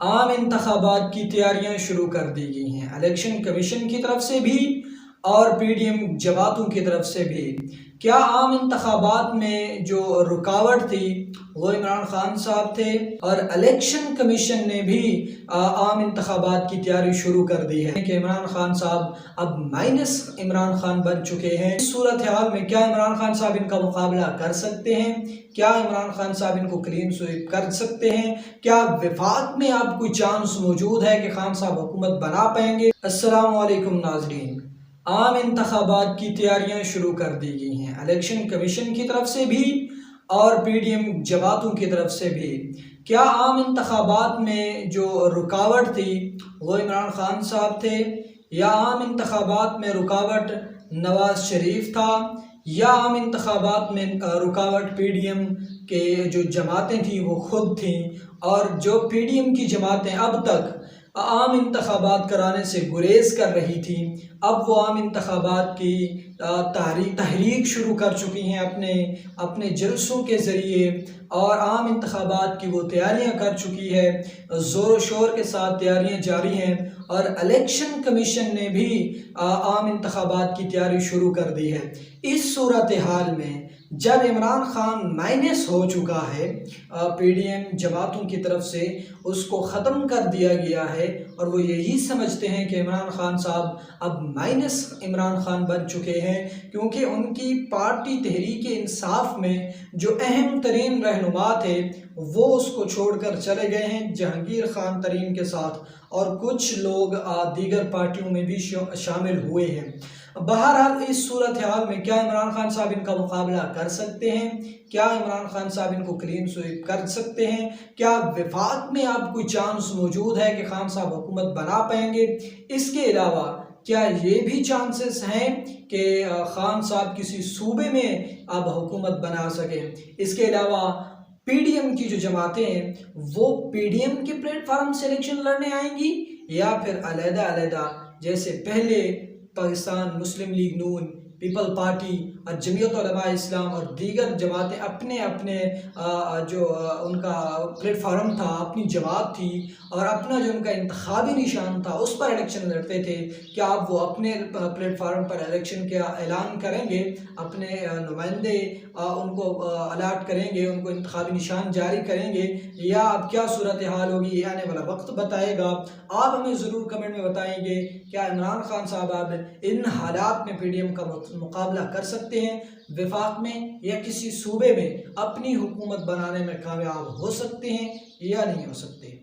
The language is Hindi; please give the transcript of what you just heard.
आम इंतखाबात की तैयारियां शुरू कर दी गई हैं। इलेक्शन कमीशन की तरफ से भी और पीडीएम जमातों की तरफ से भी। क्या आम इंतखाबात में जो रुकावट थी वो इमरान खान साहब थे, और इलेक्शन कमीशन ने भी आम इंतखाबात की तैयारी शुरू कर दी है कि इमरान खान साहब अब माइनस इमरान खान बन चुके हैं। इस सूरत हाल में क्या इमरान खान साहब इनका मुकाबला कर सकते हैं? क्या इमरान खान साहब इनको क्लीन स्वीप कर सकते हैं? क्या वफाक में अब कोई चांस मौजूद है कि खान साहब हुकूमत बना पाएंगे? अस्सलाम वालेकुम नाजरीन, आम इंतखाबात की तैयारियां शुरू कर दी गई हैं। इलेक्शन कमीशन की तरफ से भी और पीडीएम जमातों की तरफ से भी। क्या आम इंतखाबात में जो रुकावट थी वो इमरान खान साहब थे, या आम इंतखाबात में रुकावट नवाज शरीफ था, या आम इंतखाबात में रुकावट पीडीएम के जो जमातें थी वो खुद थीं, और जो पीडीएम की जमातें अब तक आम इंतखाबात कराने से गुरेज कर रही थी, अब वो आम इंतखाबात की तहरीक शुरू कर चुकी हैं अपने जलसों के ज़रिए, और आम इंतखाबात की वो तैयारियां कर चुकी है। ज़ोर शोर के साथ तैयारियां जारी हैं, और इलेक्शन कमीशन ने भी आम इंतखाबात की तैयारी शुरू कर दी है। इस सूरत हाल में जब इमरान खान माइनस हो चुका है, पीडीएम जमातों की तरफ से उसको ख़त्म कर दिया गया है, और वो यही समझते हैं कि इमरान खान साहब अब माइनस इमरान खान बन चुके हैं, क्योंकि उनकी पार्टी तहरीक इंसाफ में जो अहम तरीन रहनुमा थे वो उसको छोड़कर चले गए हैं जहांगीर खान तरीन के साथ, और कुछ लोग दीगर पार्टियों में भी शामिल हुए हैं। बहरहाल इस सूरत हाल में क्या इमरान खान साहब इनका मुकाबला कर सकते हैं? क्या इमरान खान साहब इनको क्लीन स्वीप कर सकते हैं? क्या वफाक में अब कोई चांस मौजूद है कि खान साहब हुकूमत बना पाएंगे? इसके अलावा क्या ये भी चांसेस हैं कि खान साहब किसी सूबे में अब हुकूमत बना सकें? इसके अलावा पीडीएम की जो जमातें हैं वो पीडीएम के प्लेटफॉर्म से इलेक्शन लड़ने आएंगी, या फिर अलहदा जैसे पहले पाकिस्तान मुस्लिम लीग नून, पीपल पार्टी और जमीयत उलमा इस्लाम और दीगर जमातें अपने अपने जो उनका प्लेटफार्म था, अपनी जमात थी और अपना जो उनका इंतखाबी निशान था उस पर इलेक्शन लड़ते थे? क्या अब वो अपने प्लेटफार्म पर इलेक्शन का ऐलान करेंगे, अपने नुमाइंदे उनको अलाट करेंगे, उनको इंतखाबी निशान जारी करेंगे, या अब क्या सूरत हाल होगी ये आने वाला वक्त बताएगा। आप हमें ज़रूर कमेंट में बताएंगे क्या इमरान खान साहब अब इन हालात में पीडीएम का मुकाबला कर सकते हैं वफाक में, या किसी सूबे में अपनी हुकूमत बनाने में कामयाब हो सकते हैं या नहीं हो सकते।